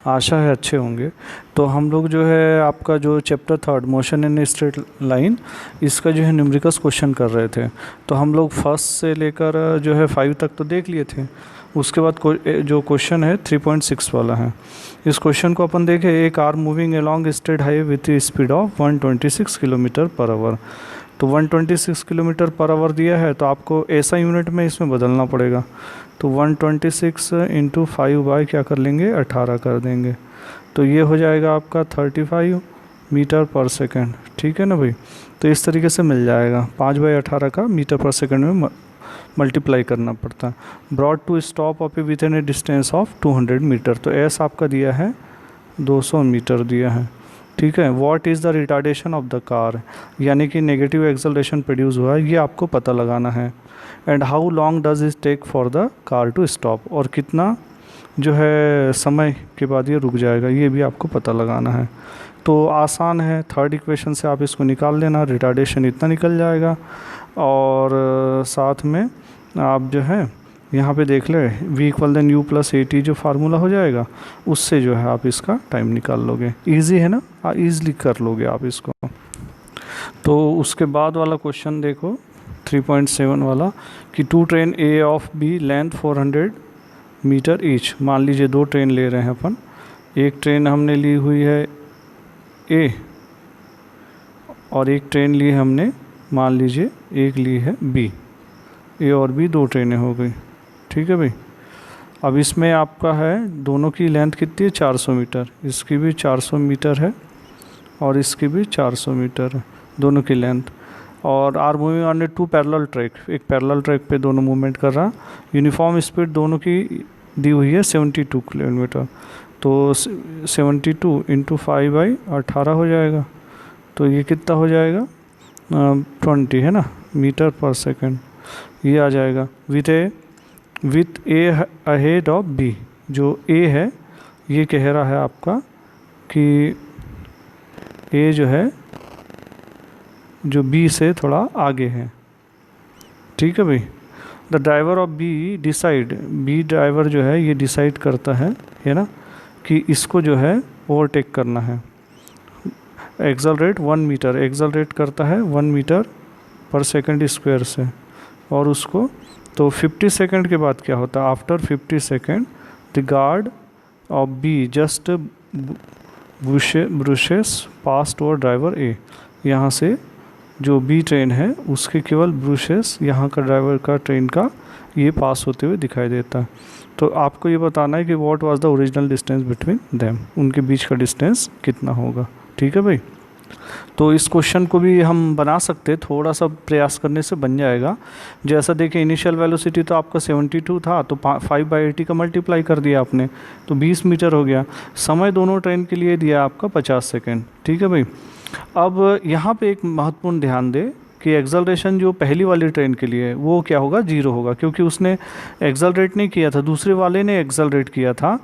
आशा है अच्छे होंगे। तो हम लोग जो है आपका जो chapter third motion in straight line, इसका जो है न्यूमेरिकल्स क्वेश्चन कर रहे थे। तो हम लोग फर्स्ट से लेकर जो है 5 तक तो देख लिए थे। उसके बाद जो क्वेश्चन है 3.6 वाला है। इस क्वेश्चन को अपन देखें, एक car moving along straight highway with speed of 126 kilometre per our. तो 126 किलोमीटर पर आवर दिया है, तो आपको ऐसा यूनिट में इसमें बदलना पड़ेगा। तो 126 इंटू 5 बाई क्या कर लेंगे, 18 कर देंगे। तो ये हो जाएगा आपका 35 मीटर पर सेकंड। ठीक है ना भाई। तो इस तरीके से मिल जाएगा, 5/18 का मीटर पर सेकंड में मल्टीप्लाई करना पड़ता है। Brought to stop off within a distance of 200 metre. तो एस आपका दिया है 200 मीटर दिया है। ठीक है। What is the retardation of the car, यानी कि नेगेटिव एक्सेलरेशन प्रोड्यूस हुआ है, ये आपको पता लगाना है। And how long does it take for the car to stop, और कितना जो है समय के बाद ये रुक जाएगा, ये भी आपको पता लगाना है। तो आसान है, थर्ड इक्वेशन से आप इसको निकाल लेना, रिटार्डेशन इतना निकल जाएगा। और साथ में आप जो है यहाँ पे देख ले v = u + at जो फार्मूला हो जाएगा, उससे जो है आप इसका टाइम निकाल लोगे। इजी है ना, ईज़िली कर लोगे आप इसको। तो उसके बाद वाला क्वेश्चन देखो 3.7 वाला, कि 2 train a of b length 400 metre each. मान लीजिए 2 ट्रेन ले रहे हैं अपन। एक ट्रेन हमने ली हुई है ए, और एक ट्रेन ली हमने, मान लीजिए एक ली है बी। ए और बी 2 ट्रेनें हो गई। ठीक है भाई। अब इसमें आपका है दोनों की लेंथ कितनी है, 400 मीटर। इसकी भी 400 मीटर है और इसकी भी 400 मीटर है, दोनों की लेंथ। और are moving on a 2 parallel track, एक पैरेलल ट्रैक पे दोनों मूवमेंट कर रहा। यूनिफॉर्म स्पीड दोनों की दी हुई है 72 किलोमीटर। तो 72 इंटू 5/18 हो जाएगा। तो ये कितना हो जाएगा, 20 है ना, मीटर पर सेकंड ये आ जाएगा। With a ahead of B, जो ए है ये कह रहा है आपका कि ए जो है जो बी से थोड़ा आगे है। ठीक है भाई। The driver of B decide, B driver जो है ये डिसाइड करता है ना, कि इसको जो है ओवरटेक करना है। एक्सेलरेट 1 मीटर, एक्सेलरेट करता है 1 मीटर पर सेकंड स्क्वायर से। और उसको तो 50 सेकंड के बाद क्या होता है, after 50 second the guard of B just brushes past over driver A. यहाँ से जो बी ट्रेन है उसके केवल ब्रूशेस यहाँ का ड्राइवर का ट्रेन का ये पास होते हुए दिखाई देता है। तो आपको ये बताना है कि what was the original distance between them, उनके बीच का डिस्टेंस कितना होगा। ठीक है भाई। तो इस क्वेश्चन को भी हम बना सकते, थोड़ा सा प्रयास करने से बन जाएगा। जैसा देखिए इनिशियल वेलोसिटी तो आपका 72 था, तो 5/80 का मल्टीप्लाई कर दिया आपने, तो 20 मीटर हो गया। समय दोनों ट्रेन के लिए दिया आपका 50 सेकेंड। ठीक है भाई। अब यहाँ पे एक महत्वपूर्ण ध्यान दे कि एक्सेलरेशन जो पहली वाली ट्रेन के लिए है वो क्या होगा, 0 होगा, क्योंकि उसने एक्सेलरेट नहीं किया था, दूसरे वाले ने एक्सेलरेट किया था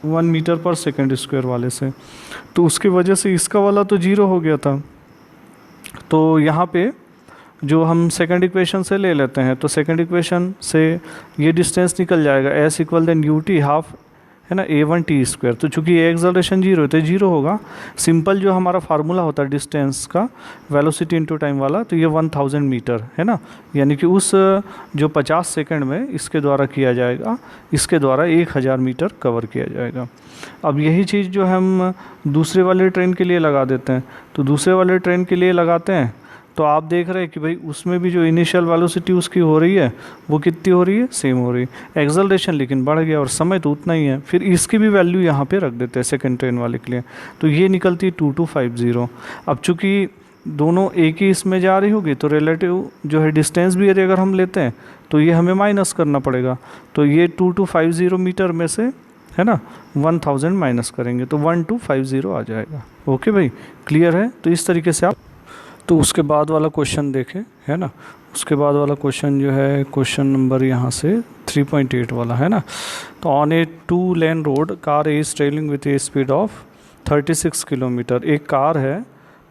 1 मीटर पर सेकंड स्क्वायर वाले से। तो उसकी वजह से इसका वाला तो 0 हो गया था। तो यहाँ पे जो हम सेकंड इक्वेशन से ले लेते हैं, तो सेकंड इक्वेशन से ये डिस्टेंस निकल जाएगा, s = ut हाफ है ना a1t²। तो चूंकि ये एक्सेलरेशन 0 है तो 0 होगा। सिंपल जो हमारा फार्मूला होता है डिस्टेंस का, वेलोसिटी इंटू टाइम वाला, तो ये 1000 मीटर है ना, यानी कि उस जो 50 सेकंड में इसके द्वारा किया जाएगा, इसके द्वारा 1000 मीटर कवर किया जाएगा। अब यही चीज़ जो हम दूसरे वाले ट्रेन के लिए लगा देते हैं, तो दूसरे वाले ट्रेन के लिए लगाते हैं तो आप देख रहे हैं कि भाई उसमें भी जो इनिशियल वेलोसिटी उसकी हो रही है वो कितनी हो रही है, सेम हो रही है। एक्सेलरेशन लेकिन बढ़ गया और समय तो उतना ही है। फिर इसकी भी वैल्यू यहाँ पे रख देते हैं सेकंड ट्रेन वाले के लिए, तो ये निकलती है 2250। अब चूँकि दोनों एक ही इसमें जा रही होगी तो रिलेटिव जो है डिस्टेंस भी यदि अगर हम लेते हैं तो ये हमें माइनस करना पड़ेगा। तो ये 2250 मीटर में से है ना 1000 माइनस करेंगे तो 1250 आ जाएगा। ओके भाई, क्लियर है। तो इस तरीके से आप, तो उसके बाद वाला क्वेश्चन देखें है ना। उसके बाद वाला क्वेश्चन जो है क्वेश्चन नंबर यहाँ से 3.8 वाला है ना। तो on a 2 lane road car is travelling with A speed of 36 kilometre. एक कार है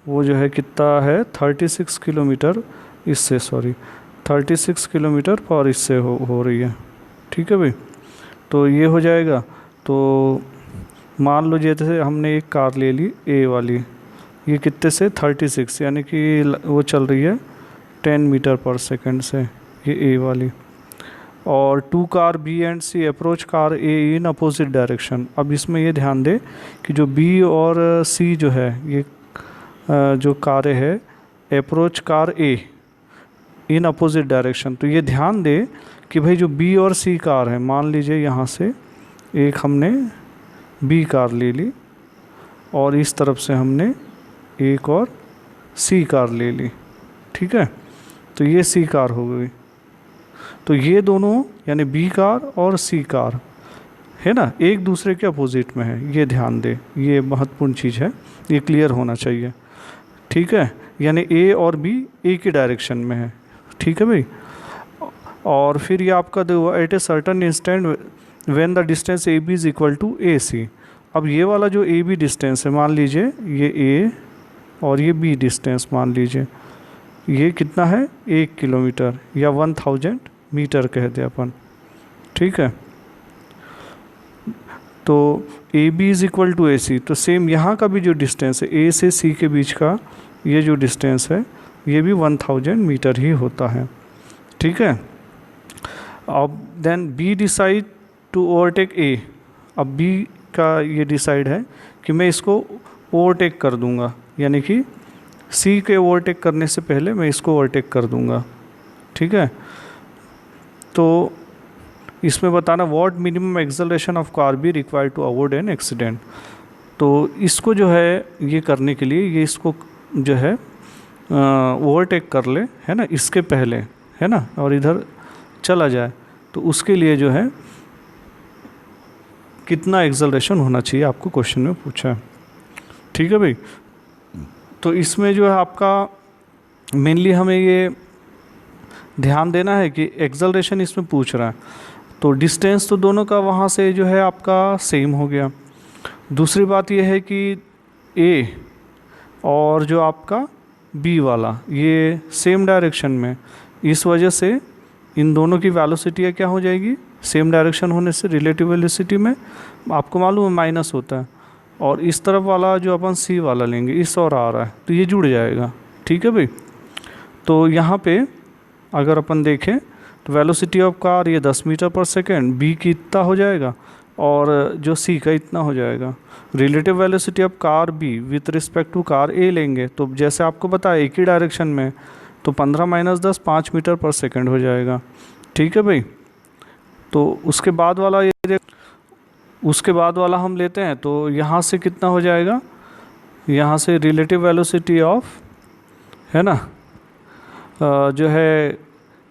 वो जो है कितना है 36 किलोमीटर इससे 36 किलोमीटर पर इससे हो रही है। ठीक है भाई। तो ये हो जाएगा तो मान लो जैसे हमने एक कार ले ली ए वाली, ये कितने से 36, यानी कि वो चल रही है 10 मीटर पर सेकंड से, ये ए वाली। और 2 car B and C approach car A in opposite direction. अब इसमें ये ध्यान दे कि जो बी और सी जो है, ये जो कारें है approach car A in opposite direction. तो ये ध्यान दे कि भाई जो बी और सी कार है, मान लीजिए यहाँ से एक हमने बी कार ले ली और इस तरफ से हमने एक और सी कार ले ली, ठीक है। तो ये सी कार हो गई। तो ये दोनों यानी बी कार और सी कार है ना, एक दूसरे के अपोजिट में है, ये ध्यान दे, ये महत्वपूर्ण चीज़ है, ये क्लियर होना चाहिए, ठीक है। यानी ए और बी एक ही डायरेक्शन में है, ठीक है भाई। और फिर ये आपका दो at a certain instant when the distance A B is equal to A C. अब ये वाला जो ए बी डिस्टेंस है, मान लीजिए ये ए और ये बी डिस्टेंस मान लीजिए ये कितना है 1 किलोमीटर या 1000 मीटर कह दे अपन, ठीक है। तो A B is equal to A C. तो सेम यहाँ का भी जो डिस्टेंस है ए से सी के बीच का ये जो डिस्टेंस है ये भी 1000 मीटर ही होता है, ठीक है। अब then B decide to overtake A. अब बी का ये डिसाइड है कि मैं इसको ओवरटेक कर दूंगा, यानी कि सी के ओवरटेक करने से पहले मैं इसको ओवरटेक कर दूंगा, ठीक है। तो इसमें बताना what minimum acceleration of car B required to avoid an accident. तो इसको जो है ये करने के लिए ये इसको जो है ओवरटेक कर ले, है ना, इसके पहले, है ना, और इधर चला जाए, तो उसके लिए जो है कितना एक्सेलरेशन होना चाहिए आपको क्वेश्चन में पूछा है, ठीक है भाई। तो इसमें जो है आपका मेनली हमें ये ध्यान देना है कि एक्सेलरेशन इसमें पूछ रहा है, तो डिस्टेंस तो दोनों का वहाँ से जो है आपका सेम हो गया। दूसरी बात ये है कि ए और जो आपका बी वाला ये सेम डायरेक्शन में, इस वजह से इन दोनों की वेलोसिटी क्या हो जाएगी, सेम डायरेक्शन होने से रिलेटिव वेलोसिटी में आपको मालूम है माइनस होता है। और इस तरफ वाला जो अपन सी वाला लेंगे इस और आ रहा है तो ये जुड़ जाएगा, ठीक है भाई। तो यहाँ पे अगर अपन देखें तो वेलोसिटी ऑफ कार ये 10 मीटर पर सेकेंड, बी की इतना हो जाएगा और जो सी का इतना हो जाएगा। Relative velocity of car B with respect to car A लेंगे तो जैसे आपको बताया एक ही डायरेक्शन में, तो 15 - 10 5 मीटर पर सेकेंड हो जाएगा, ठीक है भाई। तो उसके बाद वाला उसके बाद वाला हम लेते हैं तो यहाँ से कितना हो जाएगा, यहाँ से रिलेटिव वेलोसिटी ऑफ, है ना, जो है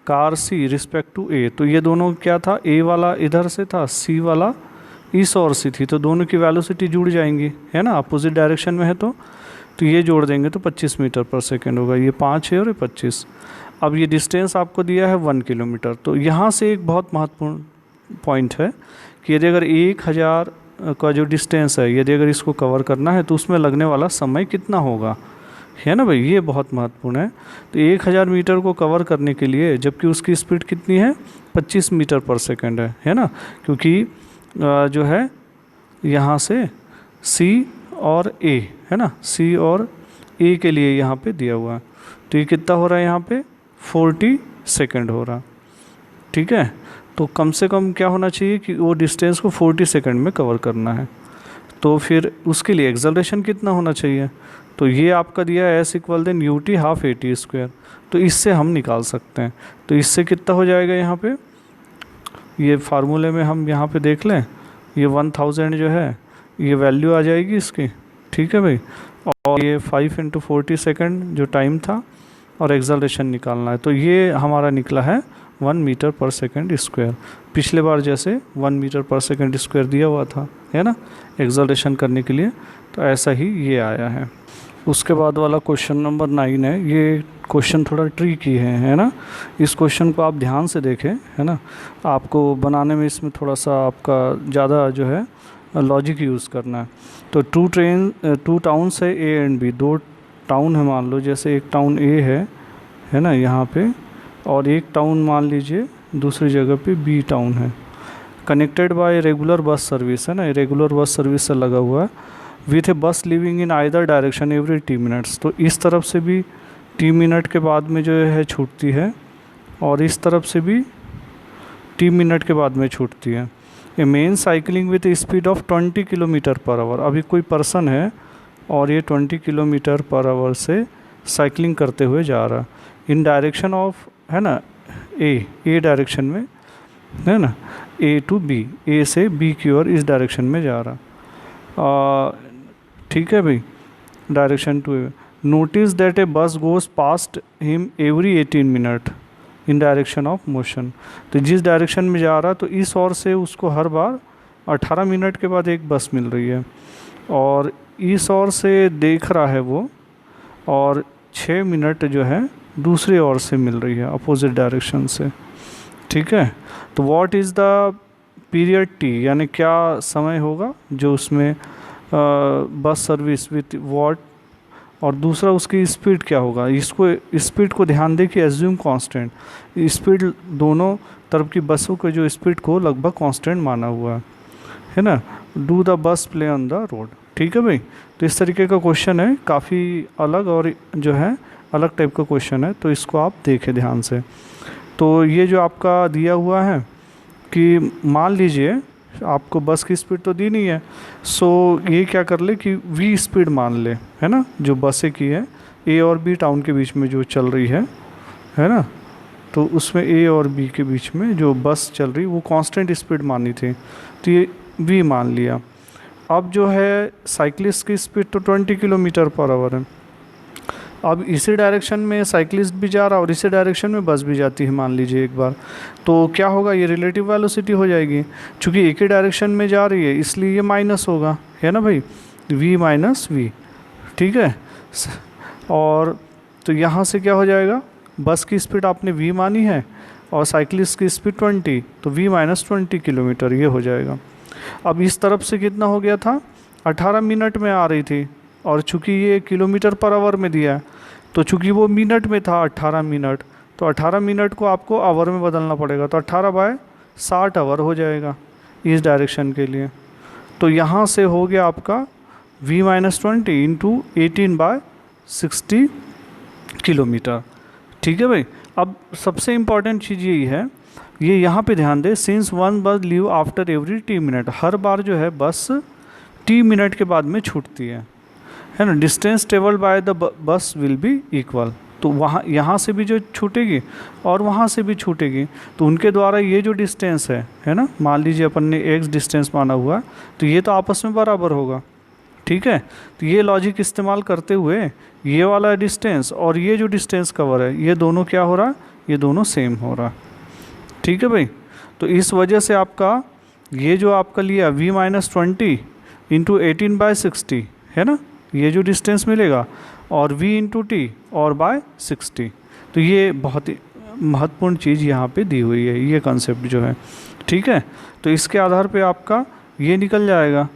कार सी रिस्पेक्ट टू ए। तो ये दोनों क्या था, ए वाला इधर से था, सी वाला इस ओर से थी, तो दोनों की वेलोसिटी जुड़ जाएंगी, है ना, अपोजिट डायरेक्शन में है तो ये जोड़ देंगे तो 25 मीटर पर सेकेंड होगा। ये 5 है और ये 25। अब ये डिस्टेंस आपको दिया है 1 किलोमीटर। तो यहाँ से एक बहुत महत्वपूर्ण पॉइंट है कि यदि अगर 1000 का जो डिस्टेंस है, यदि अगर इसको कवर करना है तो उसमें लगने वाला समय कितना होगा, है ना भाई, ये बहुत महत्वपूर्ण है। तो 1000 मीटर को कवर करने के लिए, जबकि उसकी स्पीड कितनी है 25 मीटर पर सेकेंड है ना, क्योंकि जो है यहाँ से सी और ए, है ना, सी और ए के लिए यहाँ पे दिया हुआ है। तो ये कितना हो रहा है यहाँ पे 40 सेकेंड हो रहा, ठीक है। तो कम से कम क्या होना चाहिए कि वो डिस्टेंस को 40 सेकेंड में कवर करना है। तो फिर उसके लिए एक्सेलरेशन कितना होना चाहिए, तो ये आपका दिया है S = ut ½ at²। तो इससे हम निकाल सकते हैं। तो इससे कितना हो जाएगा, यहाँ पे ये फार्मूले में हम यहाँ पे देख लें, ये 1000 जो है ये वैल्यू आ जाएगी इसकी, ठीक है भाई। और ये 5 × 40 सेकेंड जो टाइम था और एक्सेलरेशन निकालना है, तो ये हमारा निकला है 1 मीटर पर सेकेंड स्क्वायर। पिछले बार जैसे 1 मीटर पर सेकेंड स्क्वायर दिया हुआ था, है ना, एक्सेलरेशन करने के लिए, तो ऐसा ही ये आया है। उसके बाद वाला क्वेश्चन नंबर 9 है। ये क्वेश्चन थोड़ा ट्रिकी है ना। इस क्वेश्चन को आप ध्यान से देखें, है ना, आपको बनाने में इसमें थोड़ा सा आपका ज़्यादा जो है लॉजिक यूज़ करना है। तो 2 टाउन्स है ए एंड बी, 2 टाउन है मान लो, जैसे एक टाउन ए है ना यहाँ पे, और एक टाउन मान लीजिए दूसरी जगह पे बी टाउन है। Connected by regular bus service, है ना, रेगुलर बस सर्विस से लगा हुआ है, विथ ए बस living in either direction every T minutes. तो इस तरफ से भी टी मिनट के बाद में जो है छूटती है, और इस तरफ से भी टी मिनट के बाद में छूटती है। A man cycling with speed of 20 kilometre per hour. अभी कोई पर्सन है और ये 20 किलोमीटर पर आवर से साइकिलिंग करते हुए जा रहा, इन डायरेक्शन ऑफ, है ना, ए डायरेक्शन में, है ना, ए टू बी, ए से बी की ओर इस डायरेक्शन में जा रहा। ठीक है भाई, direction to A. Notice that a bus goes past him every 18 minute in direction of motion. तो जिस डायरेक्शन में जा रहा तो इस ओर से उसको हर बार 18 मिनट के बाद एक बस मिल रही है, और इस ओर से देख रहा है वो, और 6 मिनट जो है दूसरी ओर से मिल रही है, अपोजिट डायरेक्शन से। ठीक है, तो what is the period T, यानी क्या समय होगा जो उसमें बस सर्विस विथ व्हाट, और दूसरा उसकी स्पीड क्या होगा। इसको स्पीड को ध्यान दे कि एज्यूम कांस्टेंट, स्पीड दोनों तरफ की बसों के जो स्पीड को लगभग कांस्टेंट माना हुआ है ना। Do the bus play on the road. ठीक है भाई, तो इस तरीके का क्वेश्चन है, काफ़ी अलग और जो है अलग टाइप का क्वेश्चन है, तो इसको आप देखें ध्यान से। तो ये जो आपका दिया हुआ है कि मान लीजिए आपको बस की स्पीड तो दी नहीं है, सो ये क्या कर ले कि वी स्पीड मान ले, है ना, जो बसें की है ए और बी टाउन के बीच में जो चल रही है ना, तो उसमें ए और बी के बीच में जो बस चल रही वो कांस्टेंट स्पीड मानी थी, तो ये वी मान लिया। अब जो है साइकिलिस्ट की स्पीड तो 20 किलोमीटर पर आवर है। अब इसी डायरेक्शन में साइकिलिस्ट भी जा रहा और इसी डायरेक्शन में बस भी जाती है, मान लीजिए एक बार, तो क्या होगा, ये रिलेटिव वेलोसिटी हो जाएगी। चूँकि एक ही डायरेक्शन में जा रही है इसलिए ये माइनस होगा, है ना भाई, v माइनस वी। ठीक है, और तो यहाँ से क्या हो जाएगा, बस की स्पीड आपने v मानी है और साइकिलिस्ट की स्पीड 20, तो v माइनस 20 किलोमीटर ये हो जाएगा। अब इस तरफ से कितना हो गया था, 18 मिनट में आ रही थी, और चूँकि ये किलोमीटर पर आवर में दिया है, तो चूँकि वो मिनट में था 18 मिनट, तो 18 मिनट को आपको आवर में बदलना पड़ेगा, तो 18/60 आवर हो जाएगा इस डायरेक्शन के लिए। तो यहाँ से हो गया आपका v माइनस 20 इंटू 18/60 किलोमीटर। ठीक है भाई, अब सबसे इम्पॉर्टेंट चीज़ यही है, ये यहाँ पे ध्यान दें, since one bus leave after every T minute, हर बार जो है बस टी मिनट के बाद में छूटती है ना। Distance travelled by the bus will be equal, तो वहाँ यहाँ से भी जो छूटेगी और वहाँ से भी छूटेगी, तो उनके द्वारा ये जो डिस्टेंस है ना, मान लीजिए अपन ने x डिस्टेंस माना हुआ, तो ये तो आपस में बराबर होगा। ठीक है, तो ये लॉजिक इस्तेमाल करते हुए ये वाला डिस्टेंस और ये जो डिस्टेंस कवर है, ये दोनों क्या हो रहा, ये दोनों सेम हो रहा। ठीक है भाई, तो इस वजह से आपका ये जो आपका लिया v माइनस 20 इंटू 18/60 है ना, ये जो डिस्टेंस मिलेगा, और v इंटू टी और बाय 60, तो ये बहुत ही महत्वपूर्ण चीज़ यहाँ पे दी हुई है, ये कंसेप्ट जो है। ठीक है, तो इसके आधार पे आपका ये निकल जाएगा।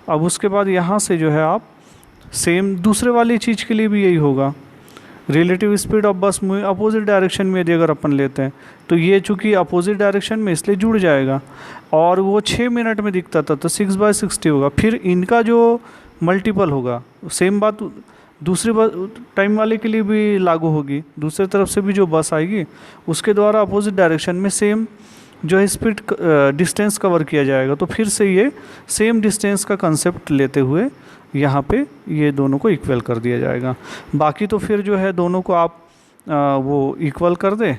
अब उसके बाद यहाँ से जो है आप सेम दूसरे वाली चीज़ के लिए भी यही होगा, रिलेटिव स्पीड ऑफ बस मूविंग अपोजिट डायरेक्शन में यदि अगर अपन लेते हैं, तो ये चूँकि अपोजिट डायरेक्शन में इसलिए जुड़ जाएगा, और वो 6 मिनट में दिखता था तो 6/60 होगा, फिर इनका जो मल्टीपल होगा, सेम बात दूसरी टाइम वाले के लिए भी लागू होगी, दूसरी तरफ से भी जो बस आएगी उसके द्वारा अपोजिट डायरेक्शन में सेम जो है स्पीड डिस्टेंस कवर किया जाएगा, तो फिर से ये सेम डिस्टेंस का कंसेप्ट लेते हुए यहाँ पे ये दोनों को इक्वल कर दिया जाएगा। बाकी तो फिर जो है दोनों को आप वो इक्वल कर दे,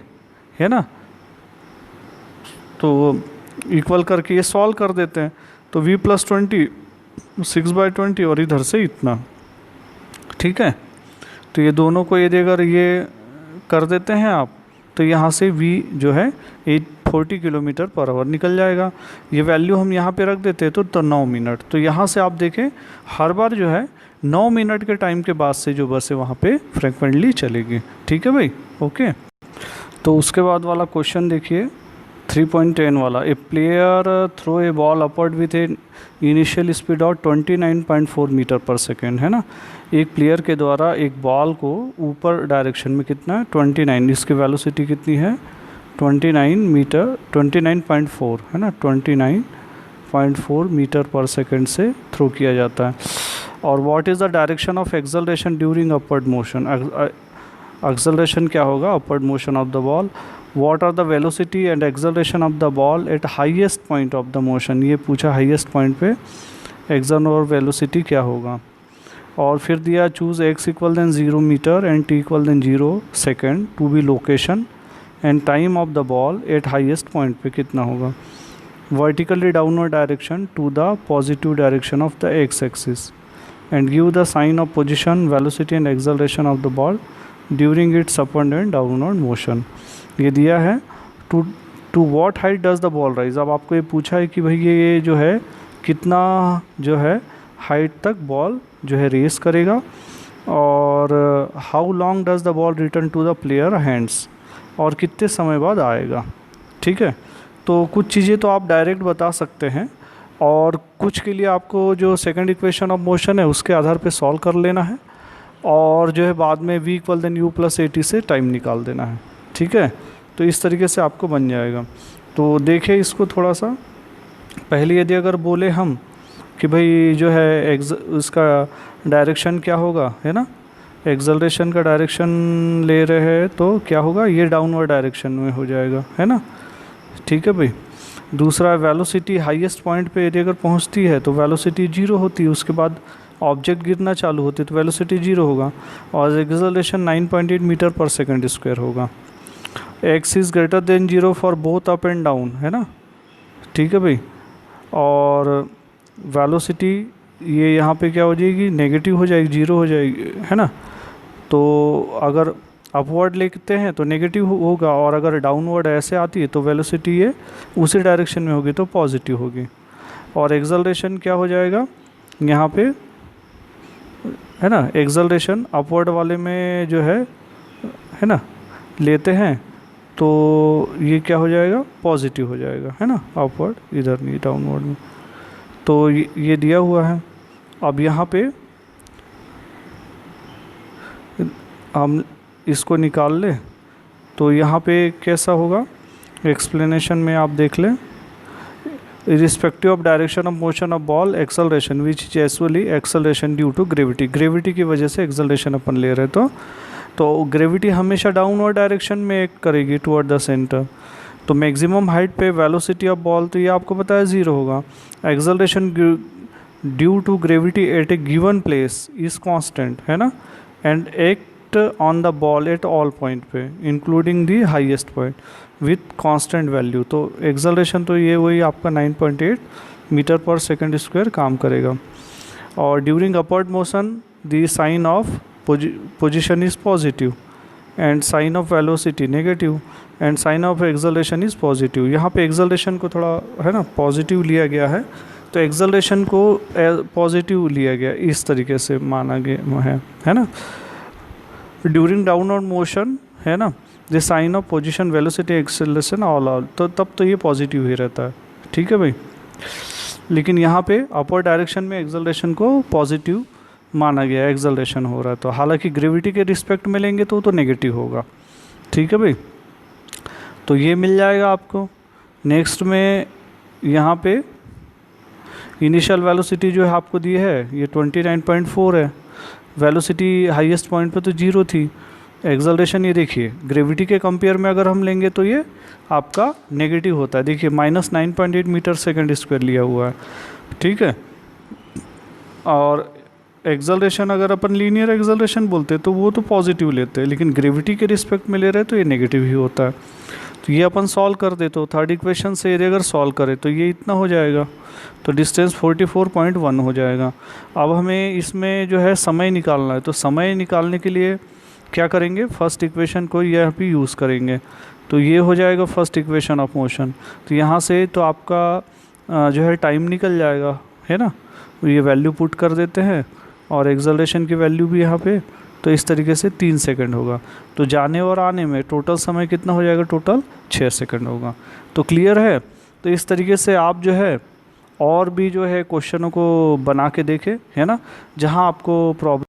है ना, तो इक्वल करके ये सॉल्व कर देते हैं, तो v + 20 6/20 और इधर से इतना। ठीक है, तो ये दोनों को यदि अगर ये कर देते हैं आप, तो यहाँ से v जो है 840 किलोमीटर पर आवर निकल जाएगा। ये वैल्यू हम यहाँ पे रख देते हैं तो 9 मिनट, तो यहाँ से आप देखें हर बार जो है 9 मिनट के टाइम के बाद से जो बस है वहाँ पे फ्रिक्वेंटली चलेगी। ठीक है भाई, ओके। तो उसके बाद वाला क्वेश्चन देखिए 3.10 वाला, a player throw a ball upward with a initial speed of 29.4 metre per second, है ना। एक प्लेयर के द्वारा एक बॉल को ऊपर डायरेक्शन में कितना है 29, इसकी वेलोसिटी कितनी है 29.4 है ना, 29.4 मीटर पर सेकेंड से थ्रो किया जाता है। और what is the direction of acceleration during upward motion, acceleration क्या होगा upward motion of the ball. What are the velocity and acceleration of the ball at highest point of the motion, ये पूछा highest point पे accel और velocity क्या होगा। और फिर दिया choose x equal then 0 metre and t equal then 0 second to be location and time of the ball at highest point पे कितना होगा। Vertically downward direction to the positive direction of the x axis and give the sign of position velocity and acceleration of the ball during its upward and downward motion. ये दिया है to what height does the ball rise. अब आपको ये पूछा है कि भाई ये जो है कितना जो है हाइट तक बॉल जो है रेस करेगा, और how long does the ball return to the player hands, और कितने समय बाद आएगा। ठीक है, तो कुछ चीज़ें तो आप डायरेक्ट बता सकते हैं, और कुछ के लिए आपको जो सेकंड इक्वेशन ऑफ मोशन है उसके आधार पे सॉल्व कर लेना है, और जो है बाद में v equal then u plus AT से टाइम निकाल देना है। ठीक है, तो इस तरीके से आपको बन जाएगा। तो देखिए इसको थोड़ा सा, पहले यदि अगर बोले हम कि भाई जो है उसका डायरेक्शन क्या होगा, है ना, एक्सेलरेशन का डायरेक्शन ले रहे हैं तो क्या होगा, ये डाउनवर्ड डायरेक्शन में हो जाएगा, है ना। ठीक है भाई। दूसरा वेलोसिटी हाईएस्ट पॉइंट पे यदि अगर पहुंचती है तो वेलोसिटी 0 होती है, उसके बाद ऑब्जेक्ट गिरना चालू होती है तो वेलोसिटी 0 होगा, और एक्सेलरेशन 9.8 मीटर पर सेकंड स्क्वायर होगा। x is greater than 0 for both up and down, है ना। ठीक है भाई। और वेलोसिटी ये यहाँ पे क्या हो जाएगी, नेगेटिव हो जाएगी, 0 हो जाएगी, है ना। तो अगर अपवर्ड लेते हैं तो नेगेटिव होगा, और अगर डाउनवर्ड ऐसे आती है तो वेलोसिटी ये उसी डायरेक्शन में होगी तो पॉजिटिव होगी। और एक्सेलरेशन क्या हो जाएगा यहाँ पे, है ना, एक्सेलरेशन अपवर्ड वाले में जो है ना लेते हैं तो ये क्या हो जाएगा, पॉजिटिव हो जाएगा, है ना, अपवर्ड, इधर नहीं डाउनवर्ड में। तो ये दिया हुआ है। अब यहाँ पे हम इसको निकाल ले तो यहाँ पे कैसा होगा, एक्सप्लेनेशन में आप देख लें, irrespective of direction of motion of ball acceleration which is actually acceleration due to gravity, gravity की वजह से एक्सेलरेशन अपन ले रहे तो ग्रेविटी हमेशा डाउनवर्ड डायरेक्शन में एक करेगी टुवर्ड द सेंटर। तो मैक्सिमम हाइट पे वेलोसिटी ऑफ बॉल तो ये आपको पता है 0 होगा। Acceleration due to gravity at a given place is constant, है ना, and act on the ball at all point पे including the highest point with constant value. तो एक्सेलरेशन तो ये वही आपका 9.8 मीटर पर सेकंड स्क्वायर काम करेगा। और during upward motion the sign of position is positive and sign of velocity negative and sign of acceleration is positive. यहाँ पे एक्सेलरेशन को थोड़ा, है ना, पॉजिटिव लिया गया है, तो एक्सेलरेशन को पॉजिटिव लिया गया, इस तरीके से माना गया है ना। ड्यूरिंग डाउनवर्ड मोशन, है ना, the sign of position velocity acceleration all तो तब तो ये पॉजिटिव ही रहता है। ठीक है भाई। लेकिन यहाँ पे अपवर्ड डायरेक्शन में एक्सेलरेशन को पॉजिटिव माना गया, एक्सेलरेशन हो रहा है, तो हालांकि ग्रेविटी के रिस्पेक्ट में लेंगे तो नेगेटिव होगा। ठीक है भाई। तो ये मिल जाएगा आपको। नेक्स्ट में यहाँ पे इनिशियल वेलोसिटी जो है आपको दी है ये 29.4 है, वेलोसिटी हाईएस्ट पॉइंट पे तो 0 थी। एक्सेलरेशन ये देखिए ग्रेविटी के कंपेयर में अगर हम लेंगे तो ये आपका नेगेटिव होता है, देखिए -9.8 मीटर सेकंड स्क्वायर लिया हुआ है। ठीक है। और एक्सेलरेशन अगर अपन लीनियर एक्सेलरेशन बोलते हैं तो वो तो पॉजिटिव लेते हैं, लेकिन ग्रेविटी के रिस्पेक्ट में ले रहे हैं तो ये नेगेटिव ही होता है। तो ये अपन सॉल्व कर दे तो थर्ड इक्वेशन से यदि अगर सॉल्व करें तो ये इतना हो जाएगा, तो डिस्टेंस 44.1 हो जाएगा। अब हमें इसमें जो है समय निकालना है, तो समय निकालने के लिए क्या करेंगे, फर्स्ट इक्वेशन को यहाँ पे यूज़ करेंगे, तो ये हो जाएगा फर्स्ट इक्वेशन ऑफ मोशन। तो यहाँ से तो आपका जो है टाइम निकल जाएगा, है ना, ये वैल्यू पुट कर देते हैं और एक्सेलरेशन की वैल्यू भी यहाँ पे, तो इस तरीके से 3 सेकंड होगा। तो जाने और आने में टोटल समय कितना हो जाएगा, टोटल 6 सेकंड होगा। तो क्लियर है। तो इस तरीके से आप जो है और भी जो है क्वेश्चनों को बना के देखें, है ना, जहाँ आपको प्रॉब्लम